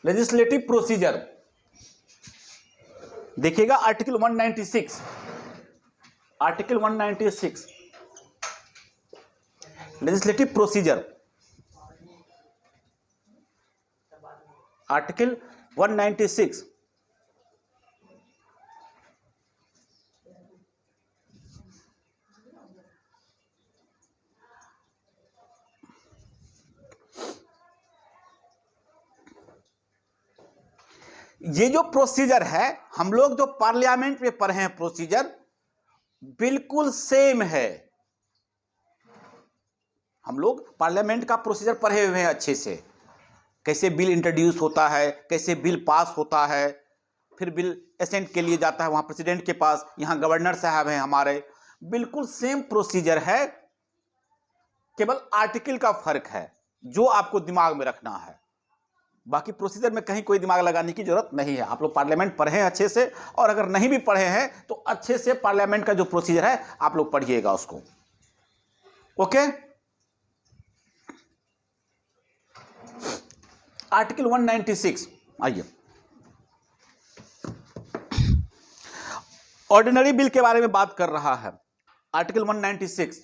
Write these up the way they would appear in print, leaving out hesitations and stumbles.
Legislative procedure देखिएगा article 196, article 196 legislative procedure, article 196 ये जो प्रोसीजर है, हम लोग जो पार्लियामेंट में पढ़े हैं प्रोसीजर बिल्कुल सेम है। हम लोग पार्लियामेंट का प्रोसीजर पढ़े हुए हैं अच्छे से, कैसे बिल इंट्रोड्यूस होता है, कैसे बिल पास होता है, फिर बिल एसेंट के लिए जाता है वहां प्रेसिडेंट के पास, यहां गवर्नर साहब हैं हमारे, बिल्कुल सेम प्रोसीजर है, केवल आर्टिकल का फर्क है जो आपको दिमाग में रखना है। बाकी प्रोसीजर में कहीं कोई दिमाग लगाने की जरूरत नहीं है। आप लोग पार्लियामेंट पढ़े हैं अच्छे से, और अगर नहीं भी पढ़े हैं तो अच्छे से पार्लियामेंट का जो प्रोसीजर है आप लोग पढ़िएगा उसको। ओके, आर्टिकल 196 आइए, ऑर्डिनरी बिल के बारे में बात कर रहा है। Article 196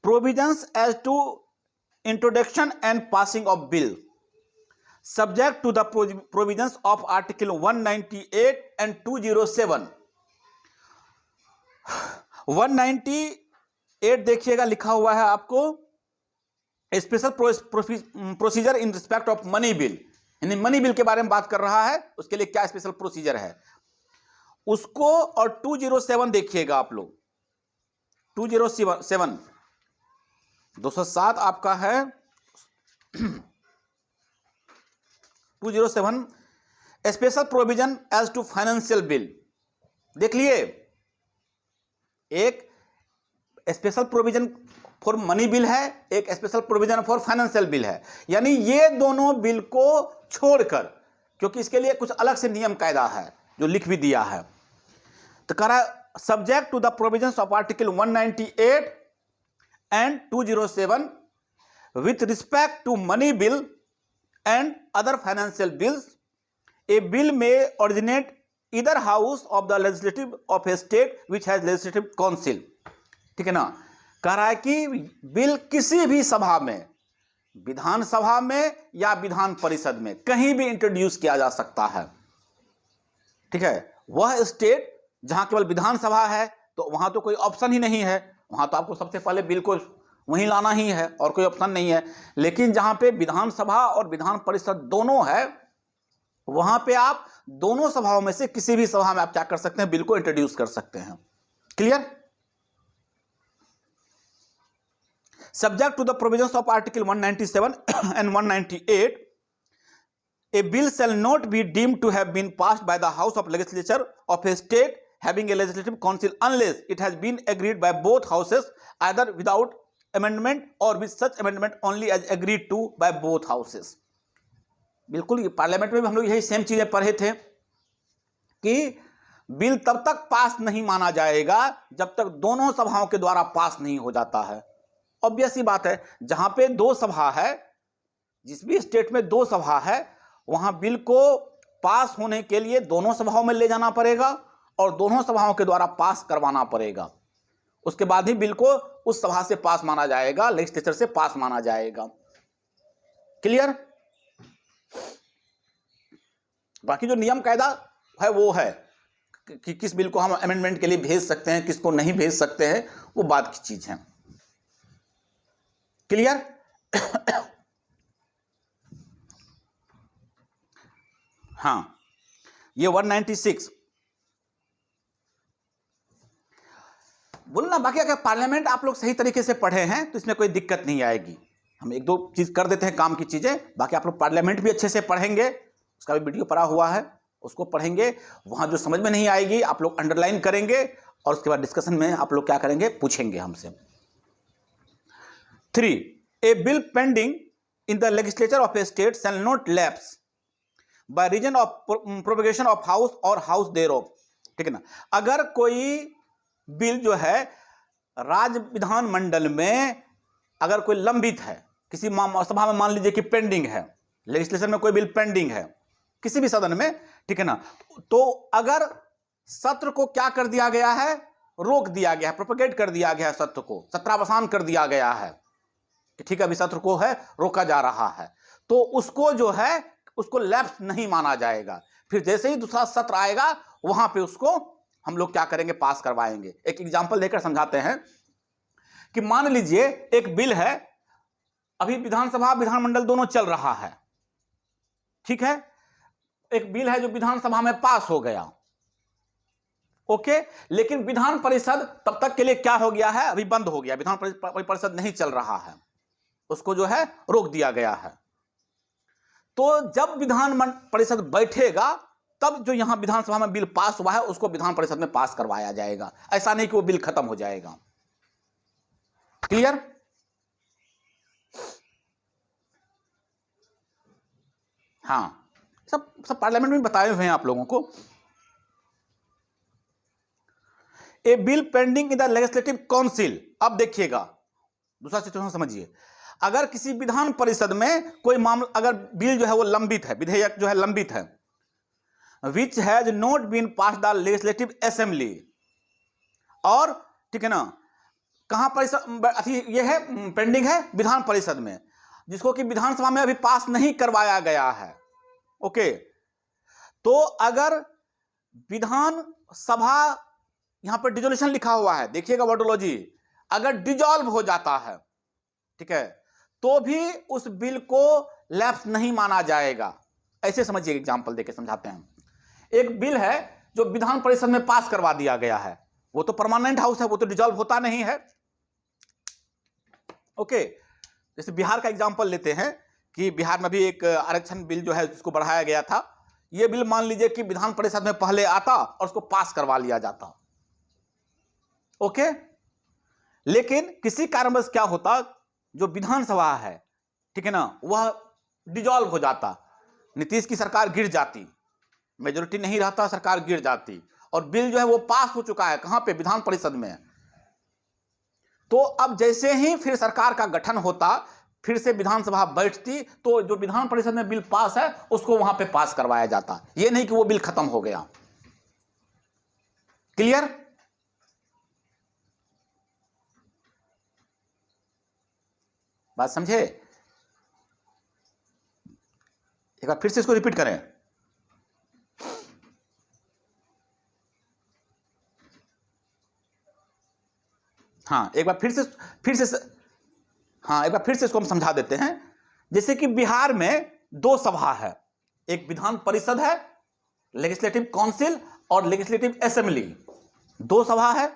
provisions as to introduction and passing of bill subject to the provisions of article 198 and 207। 198 देखिएगा लिखा हुआ है आपको, special procedure in respect of money bill, यानी मनी बिल के बारे में बात कर रहा है, उसके लिए क्या स्पेशल प्रोसीजर है उसको। और 207 देखिएगा आप लोग, 207 207 आपका है 207 special provision as to financial bill. देख लिए, एक special provision for money bill है, एक special provision for financial bill है, यानी ये दोनों बिल को छोड़कर, क्योंकि इसके लिए कुछ अलग से नियम कायदा है जो लिख भी दिया है, तो कह रहा है subject to the provisions of article 198 and 207 with respect to money bill and other financial bills, a bill may originate either house of the legislative of a state which has legislative council। ठीक है ना, कह रहा है कि bill किसी भी सभा में, विधानसभा में या विधान परिषद में कहीं भी इंट्रोड्यूस किया जा सकता है। ठीक है, वह स्टेट जहां केवल विधानसभा है तो वहां तो कोई ऑप्शन ही नहीं है, वहां तो आपको सबसे पहले बिल को वहीं लाना ही है और कोई ऑप्शन नहीं है। लेकिन जहां पे विधानसभा और विधान परिषद दोनों है, वहां पे आप दोनों सभाओं में से किसी भी सभा में आप क्या कर सकते हैं, बिल को इंट्रोड्यूस कर सकते हैं। Clear? Subject to the provisions of article 197 and 198, a bill shall not be deemed to have been passed by the house of legislature of a state having a legislative council unless it has been agreed by both houses either without amendment or with such amendment only as agreed to by both houses। बिल्कुल, parliament में भी हम लोग यही same चीजें पढ़े थे कि बिल तब तक पास नहीं माना जाएगा जब तक दोनों सभाओं के द्वारा पास नहीं हो जाता है। ऑब्वियस ही बात है, जहां पे दो सभा है, जिस भी स्टेट में दो सभा है, वहां बिल को पास होने के लिए दोनों सभाओं में ले जाना पड़ेगा और दोनों सभाओं के द्वारा पास करवाना पड़ेगा। उसके बाद ही बिल को उस सभा से पास माना जाएगा, लेजिस्लेचर से पास माना जाएगा। क्लियर? बाकी जो नियम कायदा है वो है कि किस बिल को हम अमेंडमेंट के लिए भेज सकते हैं, किसको नहीं भेज सकते हैं, वो बात की चीज है। क्लियर? हाँ, ये 196 बोलना। बाकी अगर पार्लियामेंट आप लोग सही तरीके से पढ़े हैं तो इसमें कोई दिक्कत नहीं आएगी। हम एक दो चीज कर देते हैं काम की चीजें, बाकी आप लोग पार्लियामेंट भी अच्छे से पढ़ेंगे, उसका भी वीडियो पड़ा हुआ है, उसको पढ़ेंगे। वहां जो समझ में नहीं आएगी आप लोग अंडरलाइन करेंगे और उसके बाद डिस्कशन में आप लोग क्या करेंगे, पूछेंगे हमसे। 3, a bill pending in the legislature of a state shall not lapse by reason of propagation of house और हाउस देयरऑफ। ठीक है ना, अगर कोई बिल जो है राज्य विधान मंडल में अगर कोई लंबित है, किसी सभा में मान लीजिए कि पेंडिंग है, लेजिस्लेशन में कोई बिल पेंडिंग है, किसी भी सदन में, ठीक है ना। तो अगर सत्र को क्या कर दिया गया है, रोक दिया गया है, प्रोपेगेट कर दिया गया है, सत्र को सत्रावसान कर दिया गया है कि ठीक है अभी सत्र को है रोका जा रहा है, तो उसको जो है उसको लैप्स नहीं माना जाएगा। फिर जैसे ही दूसरा सत्र आएगा वहां पे उसको हम लोग क्या करेंगे, पास करवाएंगे। एक एग्जांपल लेकर समझाते हैं कि मान लीजिए एक बिल है, अभी विधानसभा विधानमंडल दोनों चल रहा है, ठीक है, एक बिल है जो विधानसभा में पास हो गया, ओके, लेकिन विधान परिषद तब तक के लिए क्या हो गया है, अभी बंद हो गया, विधान परिषद नहीं चल रहा है, उसको जो है रोक दिया गया है। तो जब विधान परिषद बैठेगा तब जो यहां विधानसभा में बिल पास हुआ है उसको विधान परिषद में पास करवाया जाएगा, ऐसा नहीं कि वो बिल खत्म हो जाएगा। क्लियर? हाँ, सब पार्लियामेंट में बताए हुए हैं आप लोगों को। A bill pending in the legislative council, अब देखिएगा दूसरा सिचुएशन समझिए, अगर किसी विधान परिषद में कोई मामला, अगर बिल जो है वो लंबित है, विधेयक जो है लंबित है, which has not been pass the legislative assembly, और ठीक है ना, कहां परिषद ये है पेंडिंग है विधान परिषद में, जिसको कि विधानसभा में अभी पास नहीं करवाया गया है, ओके। तो अगर विधान सभा, यहां पर डिसोल्यूशन लिखा हुआ है, देखिएगा वर्डोलॉजी, अगर डिजॉल्व हो जाता है, ठीक है, तो भी उस बिल को लैप्स नहीं माना जाएगा। ऐसे समझिए, एग्जांपल देके समझाते हैं। एक बिल है जो विधान परिषद में पास करवा दिया गया है, वो तो परमानेंट हाउस है, वो तो डिजॉल्व होता नहीं है, ओके। जैसे बिहार का एग्जांपल लेते हैं कि बिहार में भी एक आरक्षण बिल जो है उसको बढ़ाया गया था। ये बिल मान लीजिए कि विधान परिषद में पहले आता और उसको पास करवा लिया जाता, ओके, लेकिन किसी कारणवश क्या होता, जो विधानसभा है, ठीक है ना, वह डिजॉल्व हो जाता, नीतीश की सरकार गिर जाती, मेजोरिटी नहीं रहता, सरकार गिर जाती, और बिल जो है वो पास हो चुका है, कहां पे, विधान परिषद में। तो अब जैसे ही फिर सरकार का गठन होता, फिर से विधानसभा बैठती, तो जो विधान परिषद में बिल पास है उसको वहां पे पास करवाया जाता, ये नहीं कि वो बिल खत्म हो गया। क्लियर? बात समझे? एक बार फिर से इसको रिपीट करें। हाँ, एक बार फिर से हाँ, एक बार फिर से इसको हम समझा देते हैं। जैसे कि बिहार में दो सभा है, एक विधान परिषद है, लेजिस्लेटिव काउंसिल, और लेजिस्लेटिव असेंबली, दो सभा है।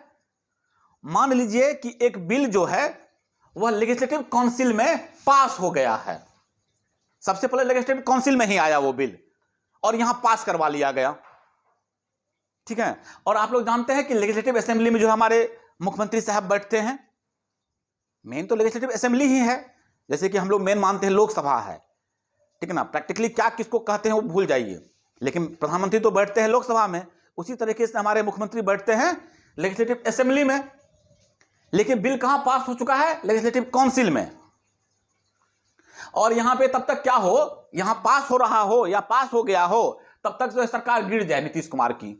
मान लीजिए कि एक बिल जो है वह लेजिस्लेटिव काउंसिल में पास हो गया है, सबसे पहले लेजिस्लेटिव काउंसिल में ही आया वो बिल और यहां पास करवा लिया गया, ठीक है। और आप लोग जानते हैं कि लेजिस्लेटिव असेंबली में जो हमारे मुख्यमंत्री साहब बैठते हैं, मेन तो लेजिस्लेटिव असेंबली ही है, जैसे कि हम लोग मेन मानते हैं लोकसभा है, ठीक है ना, प्रैक्टिकली क्या किसको कहते हैं वो भूल जाइए, लेकिन प्रधानमंत्री तो बैठते हैं लोकसभा में, उसी तरीके से हमारे मुख्यमंत्री बैठते हैं लेजिस्लेटिव असेंबली में। लेकिन बिल कहां पास हो चुका है, लेजिस्लेटिव काउंसिल में, और यहां पे तब तक क्या हो, यहां पास हो रहा हो या पास हो गया हो, तब तक जो सरकार गिर जाए, नीतीश कुमार की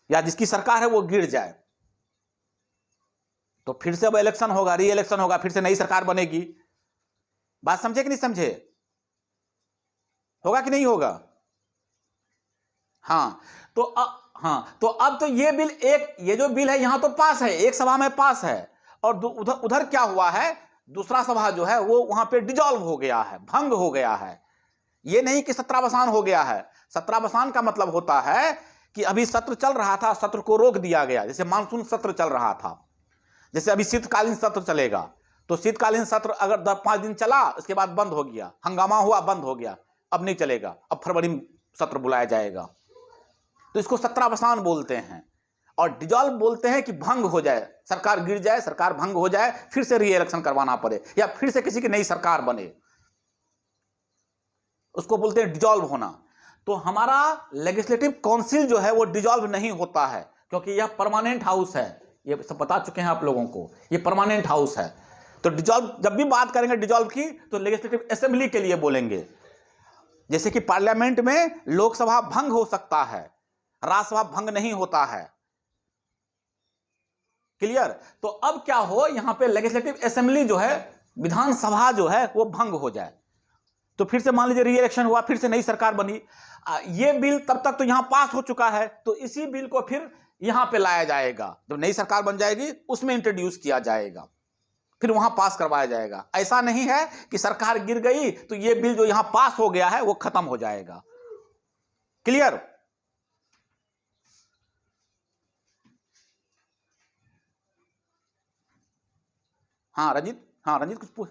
या जिसकी सरकार है वो गिर जाए, तो फिर से अब इलेक्शन होगा, री इलेक्शन होगा, फिर से नई सरकार बनेगी। बात समझे कि नहीं समझे? होगा कि नहीं होगा? हाँ, तो अब तो ये बिल, ये जो बिल है यहां तो पास है, एक सभा में पास है, और उधर क्या हुआ है, दूसरा सभा जो है वो वहां पे डिजॉल्व हो गया है, भंग हो गया है। ये नहीं कि सत्रावसान हो गया है, सत्रावसान का मतलब होता है कि अभी सत्र चल रहा था, सत्र को रोक दिया गया, जैसे मानसून सत्र चल रहा था, जैसे अभी शीतकालीन सत्र चलेगा, तो शीतकालीन सत्र अगर 5 दिन चला, उसके बाद बंद हो गया, हंगामा हुआ, बंद हो गया, अब नहीं चलेगा, अब फरवरी में सत्र बुलाया जाएगा, तो इसको सत्रावसान बोलते हैं। और डिजॉल्व बोलते हैं कि भंग हो जाए, सरकार गिर जाए, सरकार भंग हो जाए, फिर से री इलेक्शन करवाना पड़े, या फिर से किसी की नई सरकार बने, उसको बोलते हैं डिजॉल्व होना। तो हमारा लेजिस्लेटिव काउंसिल जो है वो डिजॉल्व नहीं होता है, क्योंकि यह परमानेंट हाउस है, ये सब बता चुके हैं आप लोगों को, ये परमानेंट हाउस है। तो डिजॉल्व, जब भी बात करेंगे डिजॉल्व की, तो लेजिस्लेटिव असेंबली के लिए बोलेंगे, जैसे कि पार्लियामेंट में लोकसभा भंग हो सकता है, राज्यसभा भंग नहीं होता है। क्लियर? तो अब क्या हो, यहां पे लेजिस्लेटिव असेंबली जो है, विधानसभा जो है वो भंग हो जाए, तो फिर से मान लीजिए री इलेक्शन हुआ, फिर से नई सरकार बनी, ये बिल तब तक तो यहां पास हो चुका है, तो इसी बिल को फिर यहां पे लाया जाएगा, जब नई सरकार बन जाएगी उसमें इंट्रोड्यूस किया जाएगा, फिर वहां पास करवाया जाएगा। ऐसा नहीं है कि सरकार गिर गई तो ये बिल जो यहां पास हो गया है वो खत्म हो जाएगा। क्लियर? हाँ रंजीत, हाँ रंजीत कुछ पूछ।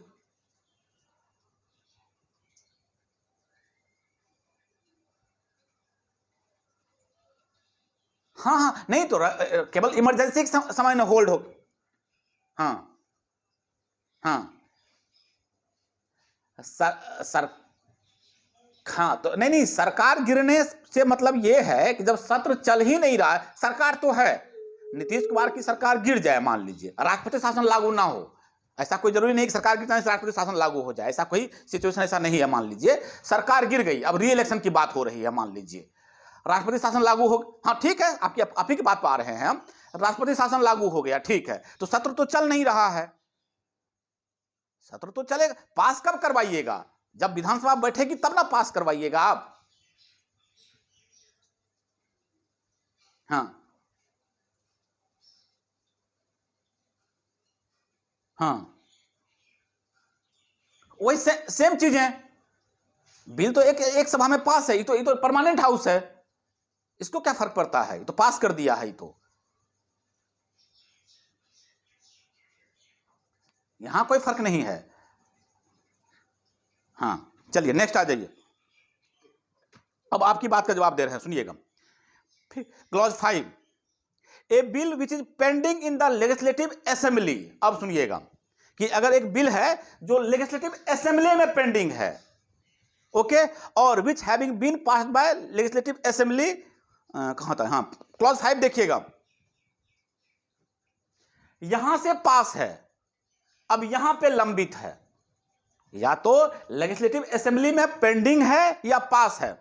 हाँ हाँ, नहीं तो केवल इमरजेंसी के समय में होल्ड हो। हाँ हाँ, सर हाँ, तो नहीं नहीं, सरकार गिरने से मतलब यह है कि जब सत्र चल ही नहीं रहा है, सरकार तो है, नीतीश कुमार की सरकार गिर जाए, मान लीजिए राष्ट्रपति शासन लागू ना हो, ऐसा कोई जरूरी नहीं कि सरकार गिर जाए राष्ट्रपति शासन लागू हो जाए, ऐसा कोई सिचुएशन ऐसा नहीं है। मान लीजिए सरकार गिर गई, अब री इलेक्शन की बात हो रही है, मान लीजिए राष्ट्रपति शासन लागू हो, हाँ ठीक है, आप ही की बात पा रहे हैं हम, राष्ट्रपति शासन लागू हो गया, ठीक है, तो सत्र तो चल नहीं रहा है, सत्र तो चलेगा, पास कब करवाइएगा? जब विधानसभा बैठेगी तब ना पास करवाइएगा आप। हाँ हाँ, वही सेम चीज है, बिल तो एक एक सभा में पास है, ये तो परमानेंट हाउस है, इसको क्या फर्क पड़ता है, ये तो पास कर दिया है, ये तो यहां कोई फर्क नहीं है। हाँ चलिए नेक्स्ट आ जाइए, अब आपकी बात का जवाब दे रहे हैं, सुनिएगा। Clause 5, a bill which is pending in the legislative assembly. अब सुनिएगा कि अगर एक बिल है जो लेजिस्लेटिव असेंबली में पेंडिंग है, ओके, और which having been passed by legislative assembly, कहां था, हाँ क्लॉज 5 देखिएगा, यहां से पास है, अब यहां पे लंबित है, या तो लेजिस्लेटिव असेंबली में पेंडिंग है या पास है,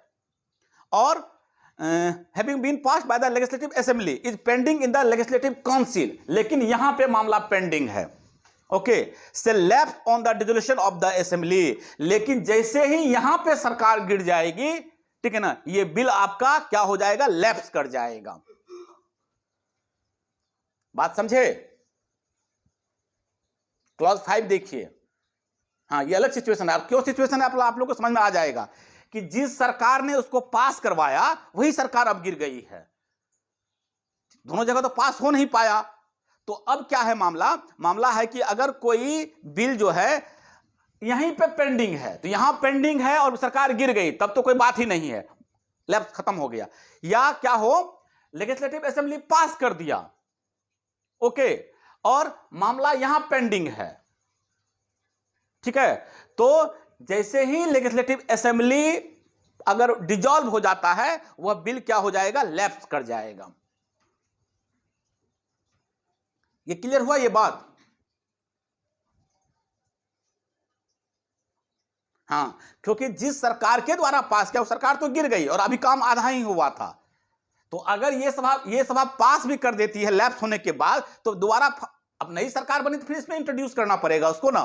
और having been passed by the legislative assembly is pending in the legislative council, लेकिन यहां पे मामला पेंडिंग है, ओके, से lapse on the dissolution of the assembly, लेकिन जैसे ही यहां पे सरकार गिर जाएगी, ठीक है ना, ये बिल आपका क्या हो जाएगा, लैप्स कर जाएगा। बात समझे? क्लॉज 5 देखिए, हाँ ये अलग सिचुएशन है, क्यों सिचुएशन है आप लोगों को समझ में आ जाएगा कि जिस सरकार ने उसको पास करवाया वही सरकार अब गिर गई है, दोनों जगह तो पास हो नहीं पाया, तो अब क्या है मामला, मामला है कि अगर कोई बिल जो है यहीं पे पेंडिंग है, तो यहां पेंडिंग है और सरकार गिर गई, तब तो कोई बात ही नहीं है, लैप्स खत्म हो गया, या क्या हो, लेजिस्लेटिव असेंबली पास कर दिया, ओके, और मामला यहां पेंडिंग है, ठीक है, तो जैसे ही लेजिस्लेटिव असेंबली अगर डिसॉल्व हो जाता है, वह बिल क्या हो जाएगा, लैप्स कर जाएगा। ये क्लियर हुआ ये बात? हाँ, क्योंकि जिस सरकार के द्वारा पास किया वो सरकार तो गिर गई और अभी काम आधा ही हुआ था, तो अगर ये सभा पास भी कर देती है लैप्स होने के बाद, तो दोबारा अब नई सरकार बनी तो फिर इसमें इंट्रोड्यूस करना पड़ेगा उसको ना,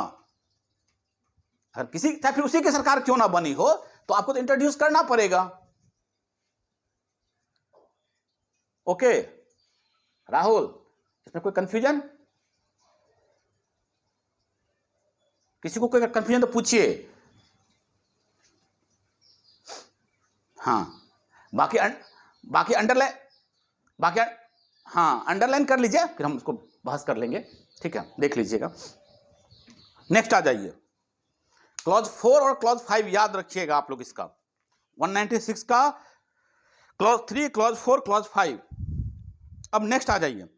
अगर किसी चाहे फिर उसी की सरकार क्यों ना बनी हो, तो आपको तो इंट्रोड्यूस करना पड़ेगा। ओके राहुल, इसमें कोई कंफ्यूजन, किसी को कोई कंफ्यूजन तो पूछिए। हाँ बाकी बाकी अंडरलाइन, बाकी हाँ अंडरलाइन कर लीजिए, फिर हम उसको बहस कर लेंगे, ठीक है, देख लीजिएगा। नेक्स्ट आ जाइए, क्लॉज 4 और क्लॉज 5 याद रखिएगा आप लोग, इसका 196 का क्लॉज 3, क्लॉज 4, क्लॉज 5। अब नेक्स्ट आ जाइए,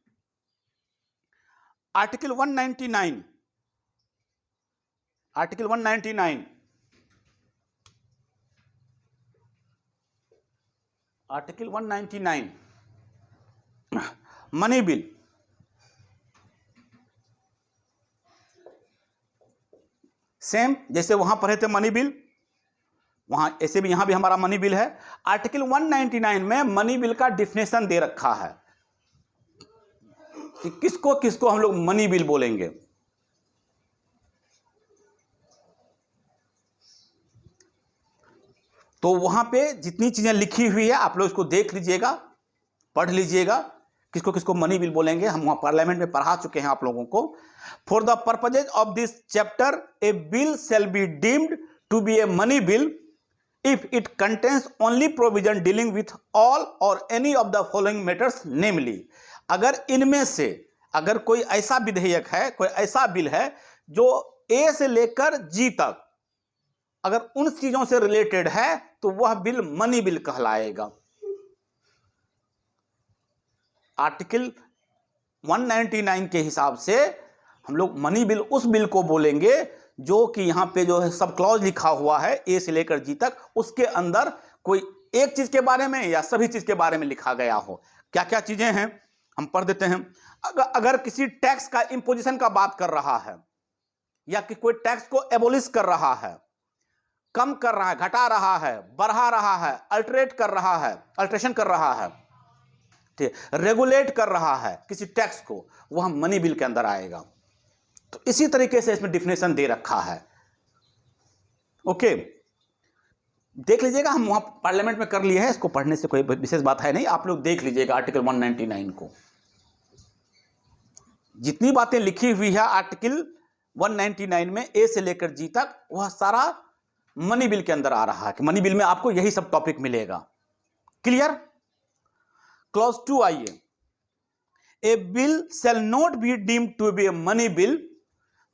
article 199, article 199, article 199 money bill, same जैसे वहां पढ़े थे मनी बिल, वहां ऐसे भी यहां भी हमारा मनी बिल है। आर्टिकल 199 में मनी बिल का डिफिनेशन दे रखा है कि किसको किसको हम लोग मनी बिल बोलेंगे। तो वहां पे जितनी चीजें लिखी हुई है आप लोग इसको देख लीजिएगा, पढ़ लीजिएगा, किसको किसको मनी बिल बोलेंगे। हम वहां पार्लियामेंट में पढ़ा चुके हैं आप लोगों को। For the purposes of this chapter a bill shall be deemed to be a money bill if it contains only provision dealing with all or any of the following matters namely, अगर इनमें से अगर कोई ऐसा विधेयक है, कोई ऐसा बिल है जो ए से लेकर जी तक अगर उन चीजों से रिलेटेड है तो वह बिल मनी बिल कहलाएगा। आर्टिकल 199 के हिसाब से हम लोग मनी बिल उस बिल को बोलेंगे जो कि यहां पे जो है सब क्लॉज लिखा हुआ है ए से लेकर जी तक, उसके अंदर कोई एक चीज के बारे में या सभी चीज के बारे में लिखा गया हो। क्या क्या चीजें हैं हम पढ़ देते हैं। अगर किसी टैक्स का इंपोजिशन का बात कर रहा है या कि कोई टैक्स को एबोलिश कर रहा है, कम कर रहा है, घटा रहा है, बढ़ा रहा है, अल्टरेट कर रहा है, अल्ट्रेशन कर रहा है, ठीक, रेगुलेट कर रहा है किसी टैक्स को, वह मनी बिल के अंदर आएगा। तो इसी तरीके से इसमें डिफिनेशन दे रखा है। ओके, देख लीजिएगा, हम वहां पार्लियामेंट में कर लिए हैं, इसको पढ़ने से कोई विशेष बात है नहीं, आप लोग देख लीजिएगा आर्टिकल 199 को। जितनी बातें लिखी हुई है आर्टिकल 199 में ए से लेकर जी तक, वह सारा मनी बिल के अंदर आ रहा है कि मनी बिल में आपको यही सब टॉपिक मिलेगा। क्लियर। क्लॉज 2 आइए। A bill shall not be deemed to be a money bill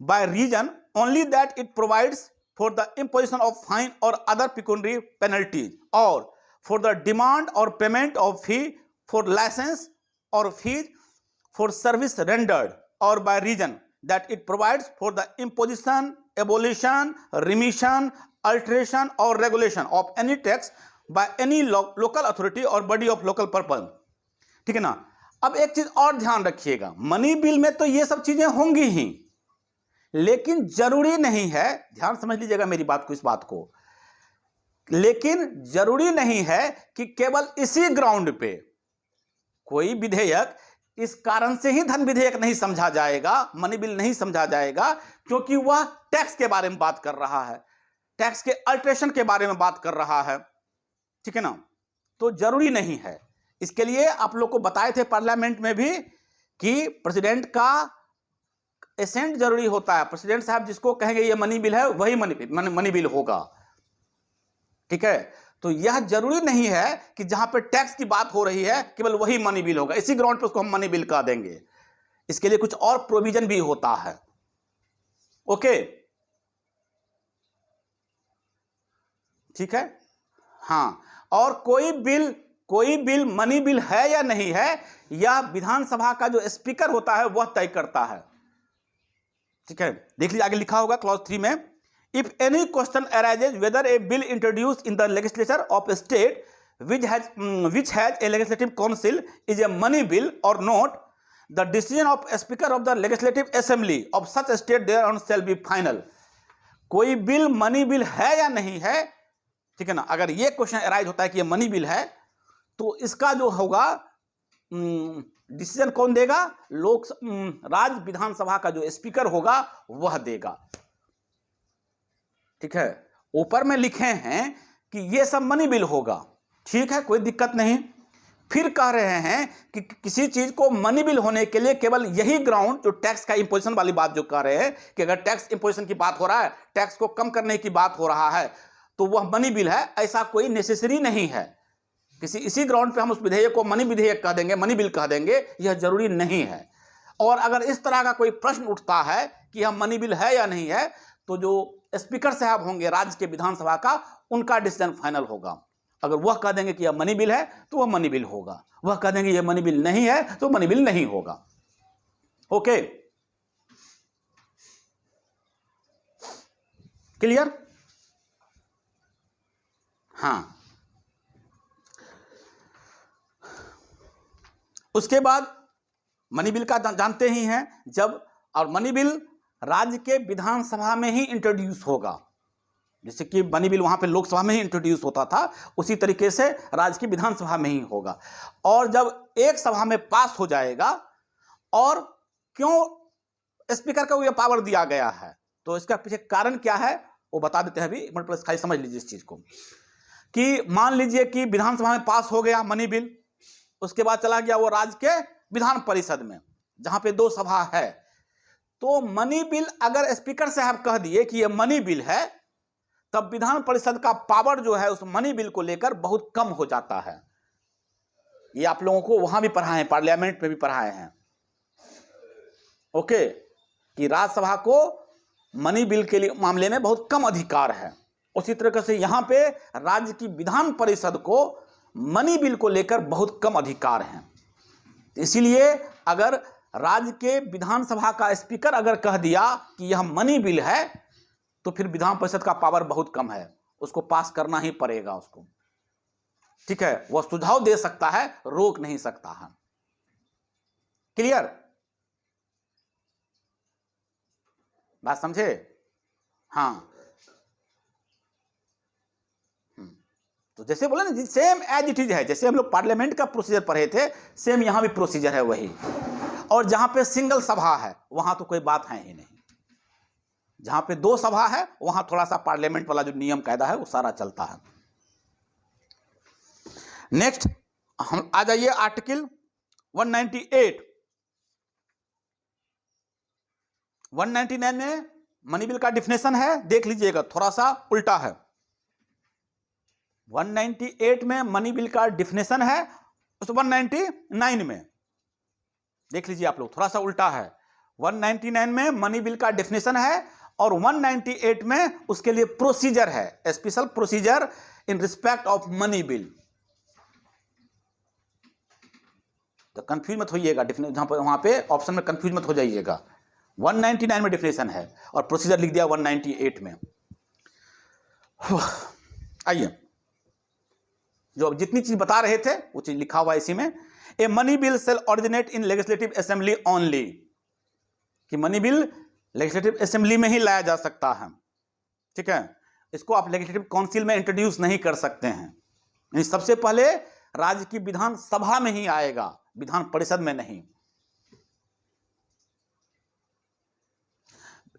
by reason only that it provides for the imposition of fine or other pecuniary penalties or for the demand or payment of fee for license or fees for service rendered, or by reason that it provides for the imposition, abolition, remission, alteration or regulation of any tax by any local authority or body of local purpose। ठीक है ना। अब एक चीज और ध्यान रखिएगा, money bill में तो ये सब चीजें होंगी ही, लेकिन जरूरी नहीं है, ध्यान समझ लीजिएगा मेरी बात को, इस बात को, लेकिन जरूरी नहीं है कि केवल इसी ग्राउंड पे कोई विधेयक इस कारण से ही धन विधेयक नहीं समझा जाएगा, मनी बिल नहीं समझा जाएगा क्योंकि वह टैक्स के बारे में बात कर रहा है, टैक्स के अल्ट्रेशन के बारे में बात कर रहा है। ठीक है ना। तो जरूरी नहीं है। इसके लिए आप लोग को बताए थे पार्लियामेंट में भी कि प्रेसिडेंट का एसेंट जरूरी होता है। प्रेसिडेंट साहब जिसको कहेंगे ये मनी बिल है, वही मनी बिल होगा। ठीक है। तो यह जरूरी नहीं है कि जहां पे टैक्स की बात हो रही है केवल वही मनी बिल होगा, इसी ग्राउंड पे उसको हम मनी बिल कह देंगे। इसके लिए कुछ और प्रोविजन भी होता है। ओके, ठीक है। हाँ, और कोई बिल मनी बिल है या नहीं है, यह विधानसभा का जो स्पीकर होता है वह तय करता है। ठीक है, देख लीजिए आगे लिखा होगा क्लॉज 3 में, if any question arises whether a bill introduced in the legislature of a state which has a legislative council is a money bill or not, the decision of a speaker of the legislative assembly of such a state thereon shall be final। कोई bill money bill है या नहीं है, ठीक है ना, अगर ये क्वेश्चन अराइज होता है कि ये मनी बिल है तो इसका जो होगा डिसीजन कौन देगा? राज्य विधानसभा का जो स्पीकर होगा वह देगा। ठीक है, ऊपर में लिखे हैं कि ये सब मनी बिल होगा, ठीक है, कोई दिक्कत नहीं। फिर कह रहे हैं कि किसी चीज को मनी बिल होने के लिए केवल यही ग्राउंड, जो टैक्स का इंपोजिशन वाली बात जो कह रहे हैं कि अगर टैक्स इंपोजिशन की बात हो रहा है, टैक्स को कम करने की बात हो रहा है तो वह मनी बिल है, ऐसा कोई नेसेसरी नहीं है। इसी ग्राउंड पे हम उस विधेयक को मनी विधेयक कह देंगे, मनी बिल कह देंगे, यह जरूरी नहीं है। और अगर इस तरह का कोई प्रश्न उठता है कि यह मनी बिल है या नहीं है, तो जो स्पीकर साहब होंगे राज्य के विधानसभा का, उनका डिसीजन फाइनल होगा। अगर वह कह देंगे कि यह मनी बिल है तो वह मनी बिल होगा, वह कह देंगे यह मनी बिल नहीं है तो मनी बिल नहीं होगा। Okay, clear? हाँ, उसके बाद मनी बिल का जानते ही हैं, जब और मनी बिल राज्य के विधानसभा में ही इंट्रोड्यूस होगा। जैसे कि मनी बिल वहां पे लोकसभा में ही इंट्रोड्यूस होता था, उसी तरीके से राज्य की विधानसभा में ही होगा। और जब एक सभा में पास हो जाएगा, और क्यों स्पीकर को यह पावर दिया गया है, तो इसका पीछे कारण क्या है वो बता देते हैं अभी। एक मिनट खाली समझ लीजिए इस चीज को, कि मान लीजिए कि विधानसभा में पास हो गया मनी बिल, उसके बाद चला गया वो राज्य के विधान परिषद में जहां पे 2 सभा है। तो मनी बिल अगर स्पीकर साहब कह दिए कि ये मनी बिल है, तब विधान परिषद का पावर जो है उस मनी बिल को लेकर बहुत कम हो जाता है। ये आप लोगों को वहां भी पढ़ाए हैं, पार्लियामेंट में भी पढ़ाए हैं, ओके, कि राज्यसभा को मनी बिल के लिए मामले में बहुत कम अधिकार है। उसी तरीके से यहां पे राज्य की विधान परिषद को मनी बिल को लेकर बहुत कम अधिकार हैं। इसीलिए अगर राज्य के विधानसभा का स्पीकर अगर कह दिया कि यह मनी बिल है, तो फिर विधान परिषद का पावर बहुत कम है, उसको पास करना ही पड़ेगा उसको, ठीक है। वह सुझाव दे सकता है, रोक नहीं सकता है। क्लियर, बात समझे? हाँ, तो जैसे बोले ना, सेम एज इट इज है, जैसे हम लोग पार्लियामेंट का प्रोसीजर पढ़े थे, सेम यहां भी प्रोसीजर है वही। और जहां पे सिंगल सभा है वहां तो कोई बात है ही नहीं, जहां पे 2 सभा है वहां थोड़ा सा पार्लियामेंट वाला जो नियम कायदा है वो सारा चलता है। नेक्स्ट हम आ जाइए आर्टिकल 198। 199 में मनी बिल का डिफिनेशन है, देख लीजिएगा, थोड़ा सा उल्टा है। 198 में मनी बिल का डिफिनेशन है, उस 199 में देख लीजिए आप लोग, थोड़ा सा उल्टा है। 199 में मनी बिल का डिफिनेशन है और 198 में उसके लिए प्रोसीजर है, special procedure in respect of money bill. तो कंफ्यूज मत होइएगा, जहां पर वहां पे ऑप्शन में कंफ्यूज मत हो जाइएगा। 199 में डिफिनेशन है और प्रोसीजर लिख दिया 198 में। आइए, जो अब जितनी चीज बता रहे थे वो चीज लिखा हुआ है इसी में। A money bill shall originate in legislative assembly only, कि मनी बिल लेजिस्लेटिव असेंबली में ही लाया जा सकता है, ठीक है। इसको आप लेजिस्लेटिव काउंसिल में इंट्रोड्यूस नहीं कर सकते हैं, सबसे पहले राज्य की विधान सभा में ही आएगा, विधान परिषद में नहीं।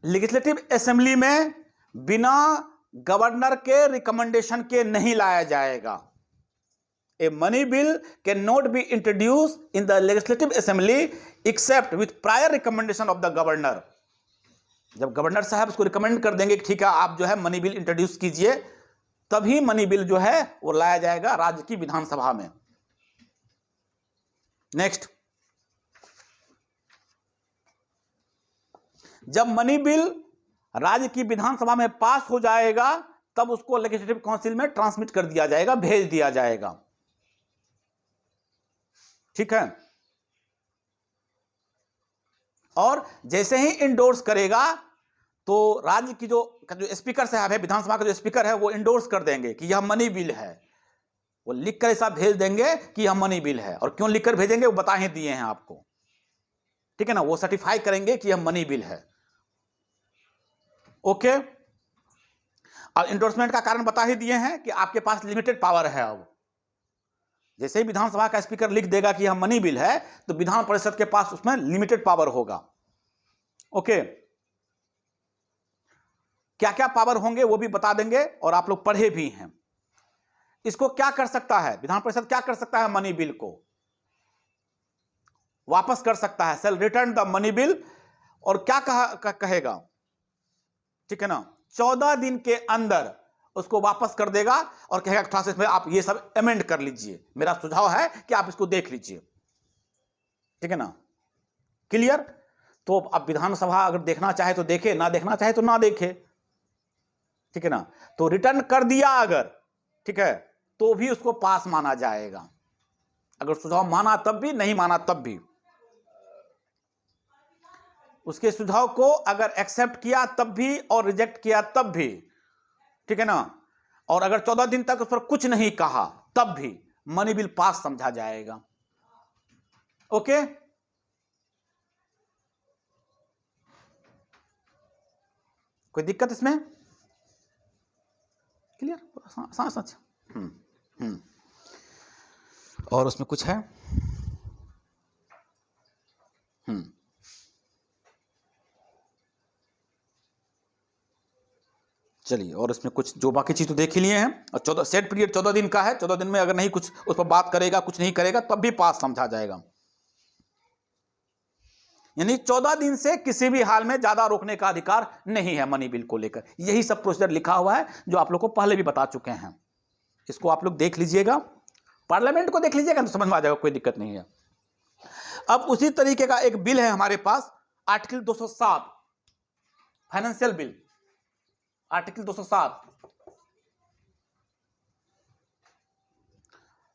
लेजिस्लेटिव असेंबली में बिना गवर्नर के रिकमेंडेशन के नहीं लाया जाएगा। A money bill cannot be introduced in the legislative assembly except with prior recommendation of the governor। जब गवर्नर साहब उसको रिकमेंड कर देंगे कि ठीक है आप जो है मनी बिल इंट्रोड्यूस कीजिए, तभी मनी बिल जो है वो लाया जाएगा राज्य की विधानसभा में। नेक्स्ट, जब मनी बिल राज्य की विधानसभा में पास हो जाएगा, तब उसको लेजिस्लेटिव काउंसिल में ट्रांसमिट कर दिया जाएगा, भेज दिया जाएगा, ठीक है। और जैसे ही इंडोर्स करेगा तो राज्य की जो स्पीकर साहब है, विधानसभा का जो स्पीकर है, वो इंडोर्स कर देंगे कि यह मनी बिल है, वो लिखकर ऐसा भेज देंगे कि यह मनी बिल है। और क्यों लिखकर भेजेंगे वो बता ही दिए हैं आपको, ठीक है ना। वो सर्टिफाई करेंगे कि यह मनी बिल है, ओके। और इंडोर्समेंट का कारण बता ही दिए हैं कि आपके पास लिमिटेड पावर है। अब जैसे ही विधानसभा का स्पीकर लिख देगा कि यह मनी बिल है, तो विधान परिषद के पास उसमें लिमिटेड पावर होगा, ओके। क्या क्या पावर होंगे वो भी बता देंगे और आप लोग पढ़े भी हैं। इसको क्या कर सकता है विधान परिषद, क्या कर सकता है, मनी बिल को वापस कर सकता है, cell return the money bill. और क्या कहेगा, ठीक है ना, 14 दिन के अंदर उसको वापस कर देगा और कहेगा थोड़ा सा इसमें आप ये सब अमेंड कर लीजिए, मेरा सुझाव है कि आप इसको देख लीजिए, ठीक है ना। क्लियर। तो अब विधानसभा अगर देखना चाहे तो देखे, ना देखना चाहे तो ना देखे, ठीक है ना। तो रिटर्न कर दिया अगर, ठीक है, तो भी उसको पास माना जाएगा। अगर सुझाव माना तब भी, नहीं माना तब भी, उसके सुझाव को अगर एक्सेप्ट किया तब भी और रिजेक्ट किया तब भी, ठीक है ना। और अगर 14 दिन तक उस पर कुछ नहीं कहा तब भी मनी बिल पास समझा जाएगा, ओके। कोई दिक्कत इसमें? क्लियर, आसान सच। और उसमें कुछ है? चलिए, और इसमें कुछ जो बाकी चीज तो देख ही लिए हैं। और 14 सेट पीरियड 14 दिन का है। 14 दिन में अगर नहीं कुछ उस पर बात करेगा, कुछ नहीं करेगा, तब भी पास समझा जाएगा। यानी 14 दिन से किसी भी हाल में ज्यादा रोकने का अधिकार नहीं है मनी बिल को लेकर। यही सब प्रोसीजर लिखा हुआ है जो आप लोग को पहले भी बता चुके हैं। इसको आप लोग देख लीजिएगा, पार्लियामेंट को देख लीजिएगा तो समझ में आ जाएगा, कोई दिक्कत नहीं है। अब उसी तरीके का एक बिल है हमारे पास, article 207 financial bill. Article 207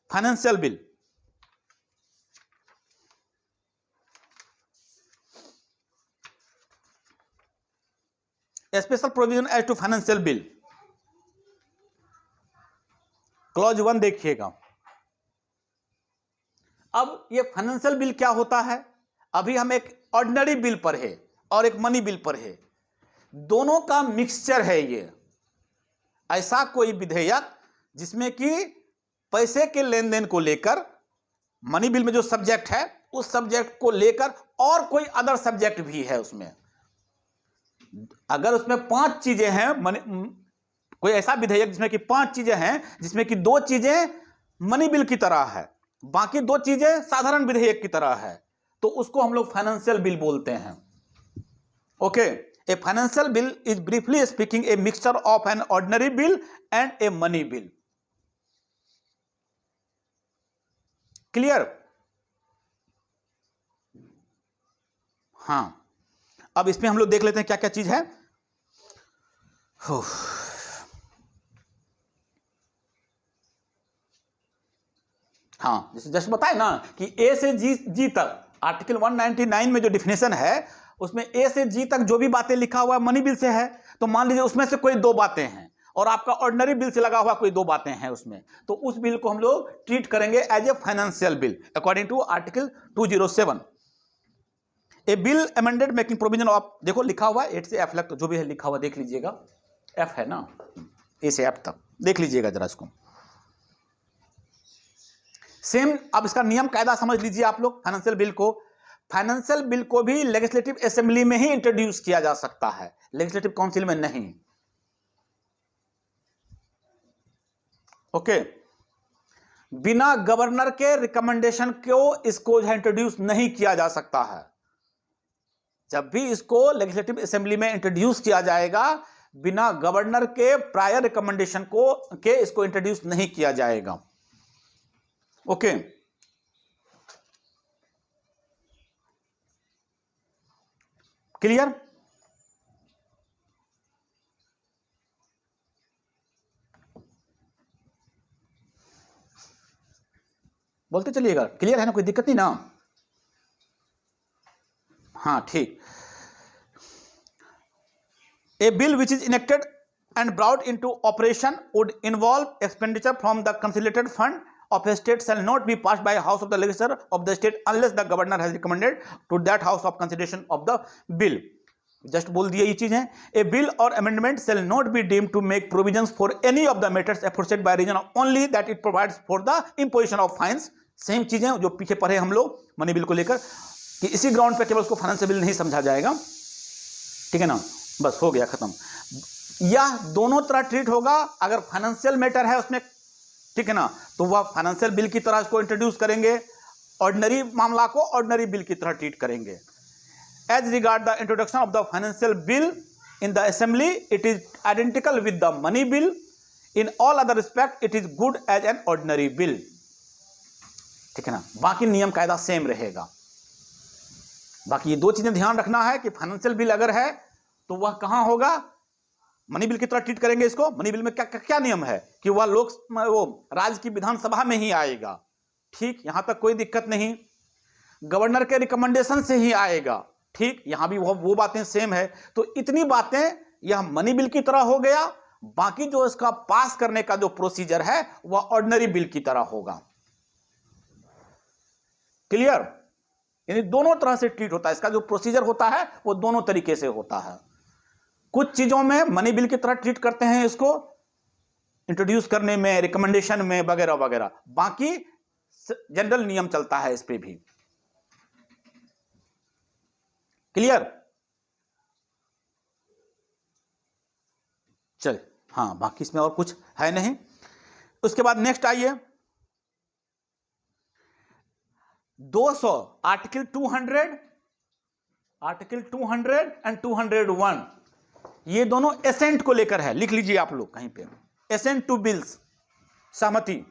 financial bill. Special provision as to financial bill, clause 1 देखिएगा। अब ये फाइनेंशियल बिल क्या होता है? अभी हम एक ऑर्डिनरी बिल पर है और एक मनी बिल पर है, दोनों का मिक्सचर है ये। ऐसा कोई विधेयक जिसमें कि पैसे के लेन देन को लेकर, मनी बिल में जो सब्जेक्ट है उस सब्जेक्ट को लेकर और कोई अदर सब्जेक्ट भी है उसमें। अगर उसमें 5 चीजें हैं, कोई ऐसा विधेयक जिसमें कि 5 चीजें हैं, जिसमें कि 2 चीजें मनी बिल की तरह है, बाकी 2 चीजें साधारण विधेयक की तरह है, तो उसको हम लोग फाइनेंशियल बिल बोलते हैं। Okay, A financial bill is briefly speaking a mixture of N ordinary bill and A money bill. Clear? हाँ, अब इसमें हम लोग देख लेते हैं क्या क्या चीज है। हाँ, जैसे जस्ट बताए ना कि ए से जी तक, आर्टिकल 199 में जो डिफिनेशन है उसमें ए से जी तक जो भी बातें लिखा हुआ है मनी बिल से है, तो मान लीजिए उसमें से कोई 2 बातें हैं और आपका ऑर्डिनरी बिल से लगा हुआ कोई 2 बातें हैं उसमें, तो उस बिल को हम लोग ट्रीट करेंगे as a financial bill according to article 207। A bill amended making provision of, देखो लिखा हुआ है 8 से F तक, जो भी है लिखा हुआ देख लीजिएगा, F है ना, ए से F तक देख लीजिएगा जरा इसको। सेम, अब इसका नियम कायदा समझ लीजिए आप लोग। फाइनेंशियल बिल को भी लेजिस्लेटिव असेंबली में ही इंट्रोड्यूस किया जा सकता है, लेजिस्लेटिव काउंसिल में नहीं। ओके, बिना गवर्नर के रिकमेंडेशन को इसको इंट्रोड्यूस नहीं किया जा सकता है। जब भी इसको लेजिस्लेटिव असेंबली में इंट्रोड्यूस किया जाएगा, बिना गवर्नर के प्रायर रिकमेंडेशन के इसको इंट्रोड्यूस नहीं किया जाएगा। Okay, clear? बोलते चलिएगा, क्लियर है ना, कोई दिक्कत नहीं ना? हाँ ठीक। A bill which is enacted and brought into operation would involve expenditure from the consolidated fund of a state shall not be passed by a house of the legislature of the state unless the governor has recommended to that house of consideration of the bill। Just बोल दिया ये चीज है। ए bill और amendment shall not be deemed to make provisions for any of the matters aforesaid by reason of only that it provides for the imposition of fines। Same चीजें जो पीछे पढ़े हम लोग मनी बिल को लेकर, कि इसी ग्राउंड पे केवल उसको फाइनेंशियल बिल नहीं समझा जाएगा, ठीक है ना, बस हो गया खत्म। यह दोनों तरह ट्रीट होगा। अगर फाइनेंशियल मैटर है उसमें, ठीक है ना, तो वह फाइनेंशियल बिल की तरह इसको इंट्रोड्यूस करेंगे, ऑर्डिनरी मामला को ऑर्डिनरी बिल की तरह ट्रीट करेंगे। As regard the introduction of the financial bill in the assembly it is identical with the money bill, in all other respect it is good as an ordinary bill, ठीक है ना। बाकी नियम कायदा same रहेगा। बाकी ये 2 चीजें ध्यान रखना है कि फाइनेंशियल बिल अगर है तो वह कहां होगा, मनी बिल की तरह ट्रीट करेंगे इसको। मनी बिल में क्या क्या नियम है कि वह वो राज्य की विधानसभा में ही आएगा, ठीक, यहां तक कोई दिक्कत नहीं। गवर्नर के रिकमेंडेशन से ही आएगा, ठीक, यहां भी वो बातें सेम है। तो इतनी बातें यह मनी बिल की तरह हो गया। बाकी जो इसका पास करने का जो प्रोसीजर है वह ऑर्डिनरी बिल की तरह होगा। क्लियर? यानी दोनों तरह से ट्रीट होता है। इसका जो प्रोसीजर होता है वो दोनों तरीके से होता है। कुछ चीजों में मनी बिल की तरह ट्रीट करते हैं इसको, इंट्रोड्यूस करने में, रिकमेंडेशन में वगैरह वगैरह। बाकी जनरल नियम चलता है इस पे भी। क्लियर? चल, हाँ, बाकी इसमें और कुछ है नहीं। उसके बाद नेक्स्ट आइए 200, आर्टिकल 200 एंड 201, ये दोनों एसेंट को लेकर है। लिख लीजिए आप लोग कहीं पे, एसेंट टू बिल्स, सहमति।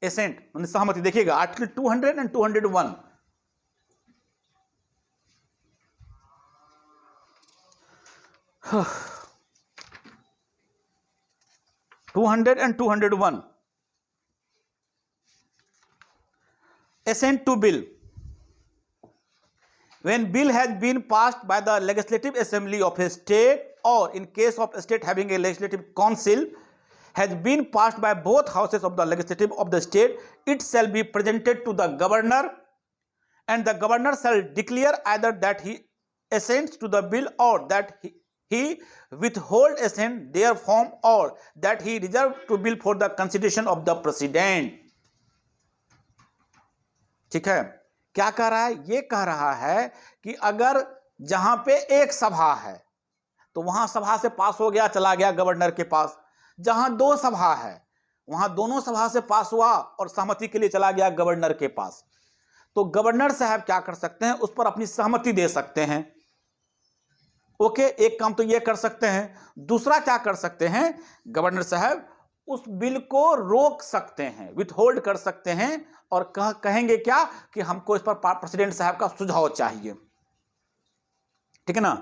एसेंट मतलब सहमति। देखिएगा article 200 and 201। And 201 assent to bill. When bill has been passed by the legislative assembly of a state, or in case of a state having a legislative council, has been passed by both houses of the legislative of the state, it shall be presented to the governor, and the governor shall declare either that he assents to the bill, or that he withhold assent therefrom, or that he reserve to bill for the consideration of the president. ठीक है, क्या कह रहा है? ये कह रहा है कि अगर जहां पे एक सभा है तो वहां सभा से पास हो गया, चला गया गवर्नर के पास। जहां दो सभा है वहां दोनों सभा से पास हुआ और सहमति के लिए चला गया गवर्नर के पास, तो गवर्नर साहब क्या कर सकते हैं? उस पर अपनी सहमति दे सकते हैं। ओके, एक काम तो ये कर सकते हैं। दूसरा क्या कर सकते हैं? गवर्नर साहब उस बिल को रोक सकते हैं, विथहोल्ड कर सकते हैं, और कहेंगे क्या कि हमको इस पर प्रेसिडेंट साहब का सुझाव चाहिए। ठीक है ना?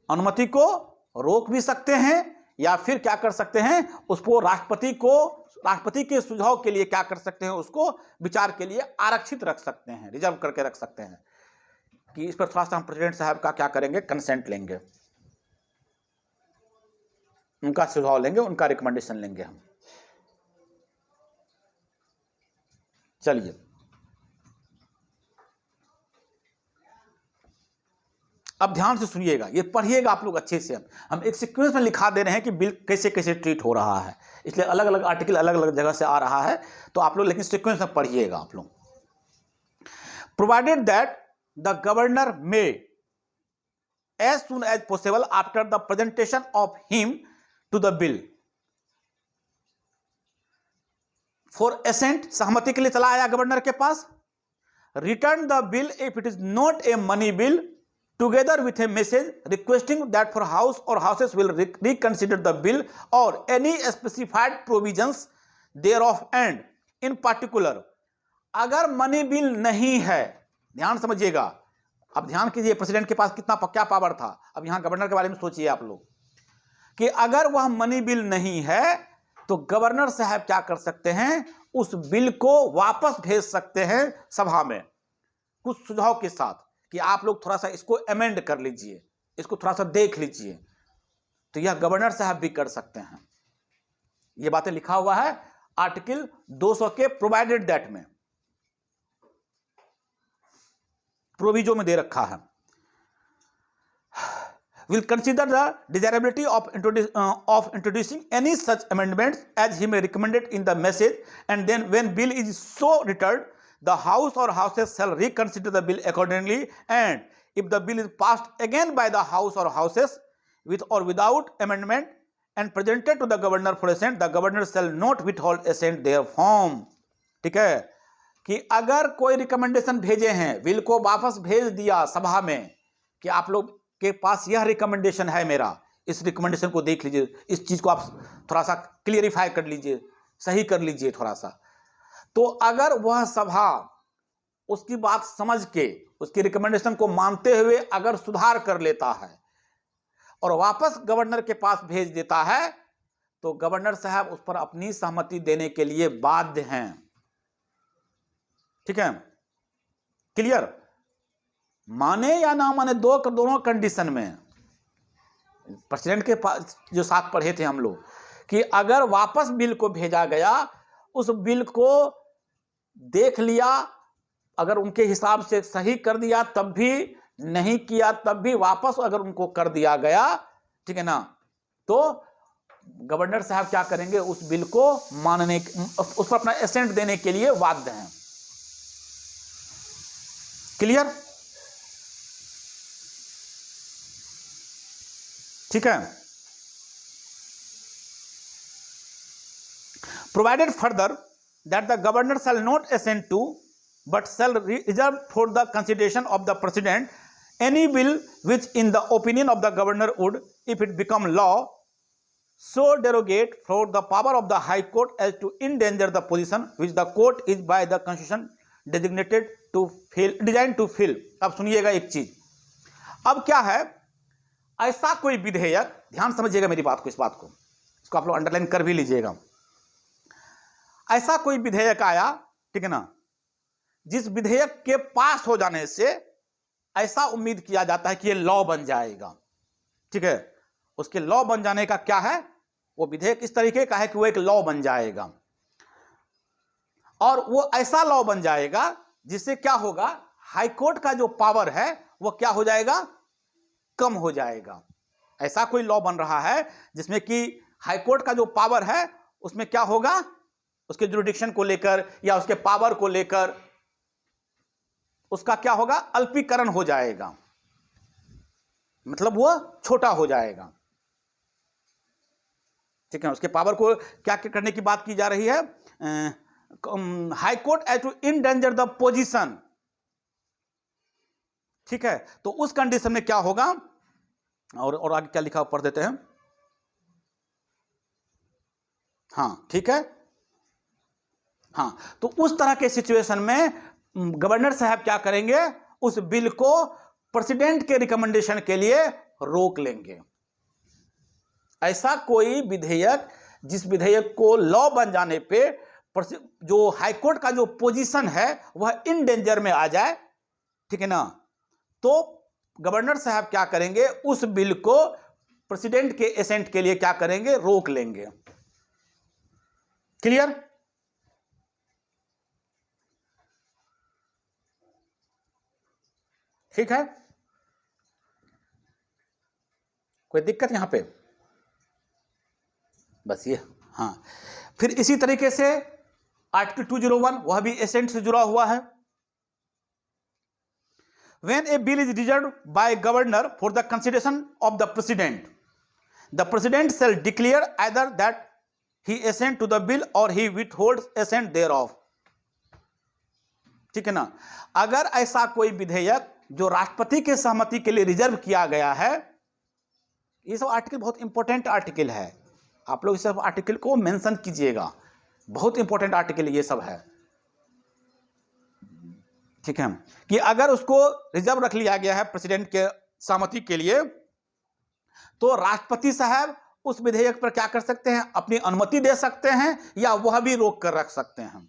अनुमति को रोक भी सकते हैं, या फिर क्या कर सकते हैं? उसको राष्ट्रपति के सुझाव के लिए क्या कर सकते हैं? उसको विचार के लिए आरक्षित रख सकते हैं, रिजर्व करके रख सकते हैं कि इस पर थोड़ा सा हम प्रेसिडेंट साहब का क्या करेंगे? कंसेंट लेंगे, उनका सुझाव लेंगे, उनका रिकमेंडेशन लेंगे हम। चलिए, अब ध्यान से सुनिएगा, ये पढ़िएगा आप लोग अच्छे से। हम एक सीक्वेंस में लिखा दे रहे हैं कि बिल कैसे कैसे ट्रीट हो रहा है, इसलिए अलग अलग आर्टिकल अलग अलग जगह से आ रहा है, तो आप लोग लेकिन सीक्वेंस में पढ़िएगा आप लोग। Provided that the governor may as soon as possible after the presentation of him to the bill for assent, सहमति के लिए चला आया गवर्नर के पास, return the bill if it is not a money bill, together with a message requesting that for house or houses will reconsider the bill or any specified provisions thereof, and in particular अगर money bill नहीं है, ध्यान समझिएगा, अब ध्यान कीजिए president के पास कितना क्या पावर था। अब यहां गवर्नर के बारे में सोचिए आप लोग कि अगर वह मनी बिल नहीं है तो गवर्नर साहब क्या कर सकते हैं? उस बिल को वापस भेज सकते हैं सभा में कुछ सुझाव के साथ कि आप लोग थोड़ा सा इसको अमेंड कर लीजिए, इसको थोड़ा सा देख लीजिए। तो यह गवर्नर साहब भी कर सकते हैं। ये बातें लिखा हुआ है आर्टिकल 200 के प्रोवाइडेड दैट में, प्रोविजो में दे रखा है। Will consider the desirability of introducing any such amendments as he may recommended in the message, and then when bill is so returned the house or houses shall reconsider the bill accordingly, and if the bill is passed again by the house or houses with or without amendment and presented to the governor for assent, the governor shall not withhold assent thereupon. ठीक है, कि अगर कोई recommendation भेजे हैं, bill को वापस भेज दिया सभा में कि आप लोग के पास यह रिकमेंडेशन है मेरा, इस रिकमेंडेशन को देख लीजिए, इस चीज को आप थोड़ा सा क्लियरिफाई कर लीजिए, सही कर लीजिए थोड़ा सा, तो अगर वह सभा उसकी बात समझ के उसकी रिकमेंडेशन को मानते हुए अगर सुधार कर लेता है और वापस गवर्नर के पास भेज देता है, तो गवर्नर साहब उस पर अपनी सहमति देने के लिए बाध्य हैं। ठीक है, क्लियर? माने या ना माने, दोनों कंडीशन में प्रेसिडेंट के पास जो साथ पढ़े थे हम लोग कि अगर वापस बिल को भेजा गया, उस बिल को देख लिया, अगर उनके हिसाब से सही कर दिया, तब भी नहीं किया तब भी वापस अगर उनको कर दिया गया, ठीक है ना, तो गवर्नर साहब क्या करेंगे, उस बिल को मानने, उस पर अपना एसेंट देने के लिए बाध्य हैं। क्लियर? ठीक है। Provided further that the governor shall not assent to but shall reserve for the consideration of the president any bill which in the opinion of the governor would, if it become law, so derogate for the power of the high court as to endanger the position which the court is by the constitution designated to fill, designed to fill। अब सुनिएगा एक चीज, अब क्या है, ऐसा कोई विधेयक, ध्यान समझिएगा मेरी बात को, इस बात को, इसको आप लोग अंडरलाइन कर भी लीजिएगा। ऐसा कोई विधेयक आया, ठीक है ना, जिस विधेयक के पास हो जाने से ऐसा उम्मीद किया जाता है कि ये लॉ बन जाएगा, ठीक है, उसके लॉ बन जाने का क्या है, वो विधेयक इस तरीके का है कि वो एक लॉ बन जाएगा, और वो ऐसा लॉ बन जाएगा जिससे क्या होगा, हाईकोर्ट का जो पावर है वो क्या हो जाएगा, कम हो जाएगा। ऐसा कोई लॉ बन रहा है जिसमें कि हाईकोर्ट का जो पावर है उसमें क्या होगा, उसके जुरिडिक्शन को लेकर या उसके पावर को लेकर उसका क्या होगा, अल्पीकरण हो जाएगा, मतलब वो छोटा हो जाएगा, ठीक है। उसके पावर को क्या करने की बात की जा रही है, high court as to endanger the position, ठीक है। तो उस कंडीशन में क्या होगा, और आगे क्या लिखा पढ़ देते हैं, हाँ ठीक है, हाँ, तो उस तरह के सिचुएशन में गवर्नर साहब क्या करेंगे, उस बिल को प्रेसिडेंट के रिकमेंडेशन के लिए रोक लेंगे। ऐसा कोई विधेयक जिस विधेयक को लॉ बन जाने पे जो हाईकोर्ट का जो पोजीशन है वह इन डेंजर में आ जाए, ठीक है ना, तो गवर्नर साहब क्या करेंगे, उस बिल को प्रेसिडेंट के एसेंट के लिए क्या करेंगे, रोक लेंगे। क्लियर? ठीक है, कोई दिक्कत यहां पे? बस ये, हाँ। फिर इसी तरीके से आर्टिकल 201 वह भी एसेंट से जुड़ा हुआ है। When a bill is reserved by governor for the consideration of the president shall declare either that he assent to the bill or he withholds assent thereof। ठीक है ना, अगर ऐसा कोई विधेयक जो राष्ट्रपति के सहमति के लिए रिजर्व किया गया है, ये सब आर्टिकल बहुत इंपॉर्टेंट आर्टिकल है, आप लोग इस सब आर्टिकल को मेंशन कीजिएगा, बहुत इंपॉर्टेंट आर्टिकल ये सब है, ठीक है, कि अगर उसको रिजर्व रख लिया गया है प्रेसिडेंट के सहमति के लिए, तो राष्ट्रपति साहब उस विधेयक पर क्या कर सकते हैं, अपनी अनुमति दे सकते हैं या वह भी रोक कर रख सकते हैं।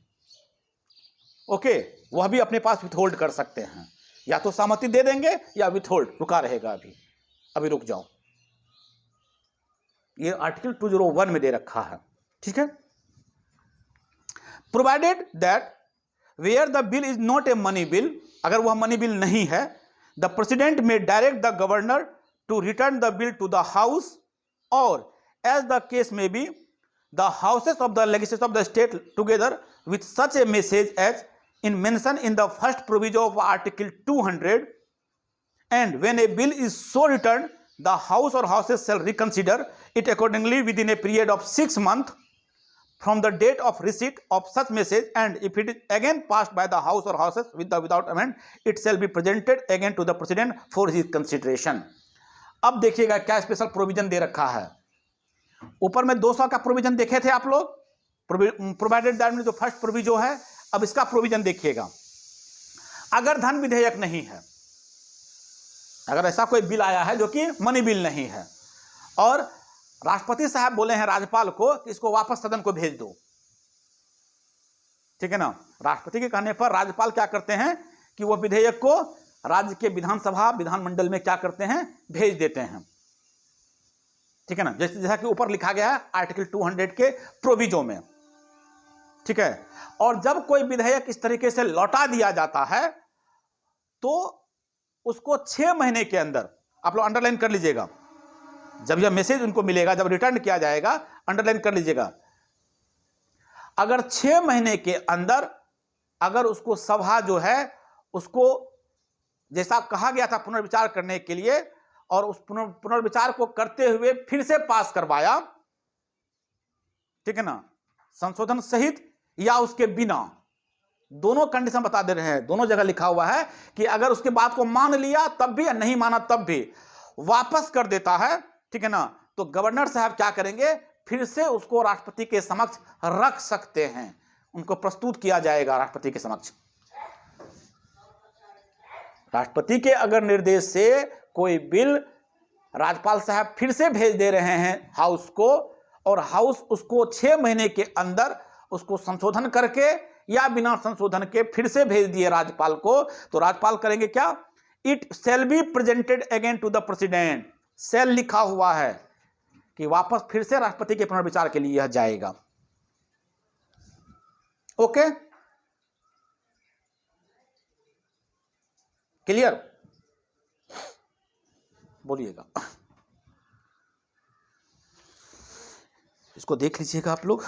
ओके, वह भी अपने पास विथहोल्ड कर सकते हैं, या तो सहमति दे देंगे या विथहोल्ड, रुका रहेगा, अभी रुक जाओ। ये आर्टिकल 201 में दे रखा है, ठीक है। Provided that where the bill is not a money bill, अगर वह मनी बिल नहीं है, the president may direct the governor to return the bill to the house, और as the case may be the houses of the legislature of the state together with such a message as in mention in the first proviso of article 200, and when a bill is so returned, the house or houses shall reconsider it accordingly within a period of 6 months from the date of receipt of such message, and if it is again passed by the house or houses without amendment, it shall be presented again to the president for his consideration। अब देखिएगा क्या special provision दे रखा है। ऊपर में 200 का provision देखे थे आप लोग, प्रोवाइडेड दैट में जो फर्स्ट प्रोविजो है, अब इसका प्रोविजन देखिएगा। अगर धन विधेयक नहीं है, अगर ऐसा कोई बिल आया है जो कि मनी बिल नहीं है, और राष्ट्रपति साहब बोले हैं राज्यपाल को कि इसको वापस सदन को भेज दो, ठीक है ना, राष्ट्रपति के कहने पर राज्यपाल क्या करते हैं कि वह विधेयक को राज्य के विधानसभा विधानमंडल में क्या करते हैं, भेज देते हैं, ठीक है ना, जैसा कि ऊपर लिखा गया है आर्टिकल 200 के प्रोविजो में, ठीक है। और जब कोई विधेयक इस तरीके से लौटा दिया जाता है, तो उसको 6 महीने के अंदर, आप लोग अंडरलाइन कर लीजिएगा, जब यह मैसेज उनको मिलेगा, जब रिटर्न किया जाएगा, अंडरलाइन कर लीजिएगा, अगर 6 महीने के अंदर अगर उसको सभा जो है उसको जैसा कहा गया था पुनर्विचार करने के लिए, और उस पुनर्विचार को करते हुए फिर से पास करवाया, ठीक है ना, संशोधन सहित या उसके बिना, दोनों कंडीशन बता दे रहे हैं, दोनों जगह लिखा हुआ है कि अगर उसके बात को मान लिया तब भी, नहीं माना तब भी, वापस कर देता है, ठीक है ना, तो गवर्नर साहब क्या करेंगे, फिर से उसको राष्ट्रपति के समक्ष रख सकते हैं, उनको प्रस्तुत किया जाएगा राष्ट्रपति के समक्ष। राष्ट्रपति के अगर निर्देश से कोई बिल राज्यपाल साहब फिर से भेज दे रहे हैं हाउस को, और हाउस उसको 6 महीने के अंदर उसको संशोधन करके या बिना संशोधन के फिर से भेज दिए राज्यपाल को, तो राज्यपाल करेंगे क्या, it shall be presented again to the president, shall लिखा हुआ है कि वापस फिर से राष्ट्रपति के पुनर्विचार के लिए यह जाएगा। ओके, क्लियर, बोलिएगा, इसको देख लीजिएगा आप लोग।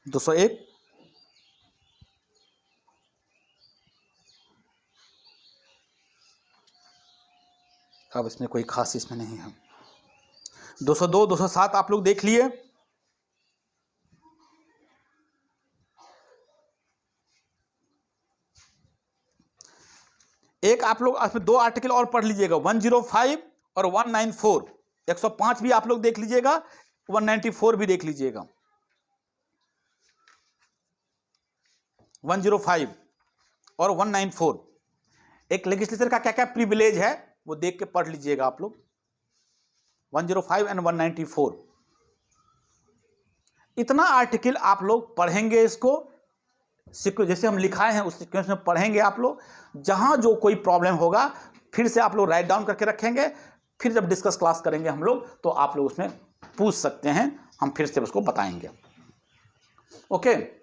201 अब इसमें कोई खास इसमें नहीं है। 202 207 आप लोग देख लिए। एक आप लोग इसमें 2 आर्टिकल और पढ़ लीजिएगा, 105 और 194, 105 भी आप लोग देख लीजिएगा, 194 भी देख लीजिएगा। 105 और 194 एक लेजिस्लेचर का क्या क्या प्रिविलेज है वो देख के पढ़ लीजिएगा आप लोग। 105 एंड 194 इतना आर्टिकल आप लोग पढ़ेंगे, इसको जैसे हम लिखाए हैं उस सीक्वेंस में पढ़ेंगे आप लोग। जहां जो कोई प्रॉब्लम होगा फिर से आप लोग राइट डाउन करके रखेंगे, फिर जब डिस्कस क्लास करेंगे हम लोग तो आप लोग उसमें पूछ सकते हैं, हम फिर से उसको बताएंगे। ओके।